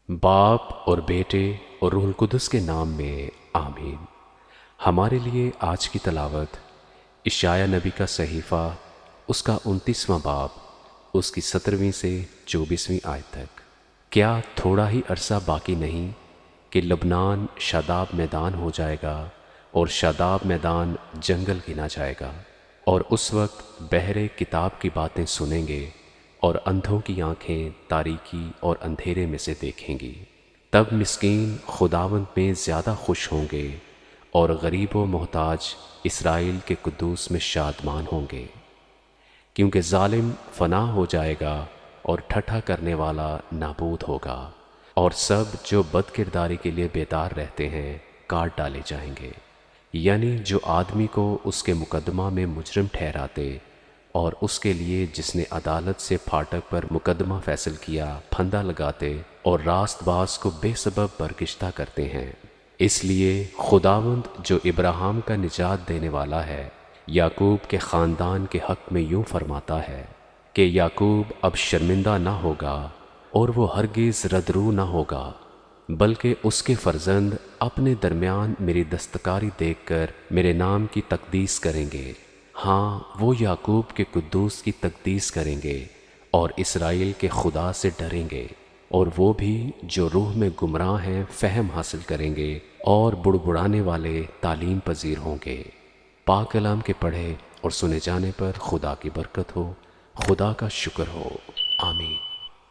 باپ اور بیٹے اور روح القدس کے نام میں آمین۔ ہمارے لیے آج کی تلاوت اشعیاء نبی کا صحیفہ، اس کا 29واں باب، اس کی 17ویں سے 24ویں آیت تک۔ کیا تھوڑا ہی عرصہ باقی نہیں کہ لبنان شاداب میدان ہو جائے گا اور شاداب میدان جنگل گنا جائے گا، اور اس وقت بہرے کتاب کی باتیں سنیں گے اور اندھوں کی آنکھیں تاریکی اور اندھیرے میں سے دیکھیں گی۔ تب مسکین خداوند میں زیادہ خوش ہوں گے اور غریب و محتاج اسرائیل کے قدوس میں شادمان ہوں گے، کیونکہ ظالم فنا ہو جائے گا اور ٹھٹھا کرنے والا نابود ہوگا، اور سب جو بد کرداری کے لیے بیدار رہتے ہیں کاٹ ڈالے جائیں گے۔ یعنی جو آدمی کو اس کے مقدمہ میں مجرم ٹھہراتے اور اس کے لیے جس نے عدالت سے پھاٹک پر مقدمہ فیصل کیا پھندہ لگاتے اور راست باز کو بے سبب برگشتہ کرتے ہیں۔ اس لیے خداوند جو ابراہیم کا نجات دینے والا ہے، یعقوب کے خاندان کے حق میں یوں فرماتا ہے کہ یعقوب اب شرمندہ نہ ہوگا اور وہ ہرگز ردرو نہ ہوگا، بلکہ اس کے فرزند اپنے درمیان میری دستکاری دیکھ کر میرے نام کی تقدیس کریں گے۔ ہاں، وہ یعقوب کے قدوس کی تقدیس کریں گے اور اسرائیل کے خدا سے ڈریں گے، اور وہ بھی جو روح میں گمراہ ہیں فہم حاصل کریں گے اور بڑبڑانے والے تعلیم پذیر ہوں گے۔ پاک کلام کے پڑھے اور سنے جانے پر خدا کی برکت ہو، خدا کا شکر ہو، آمین۔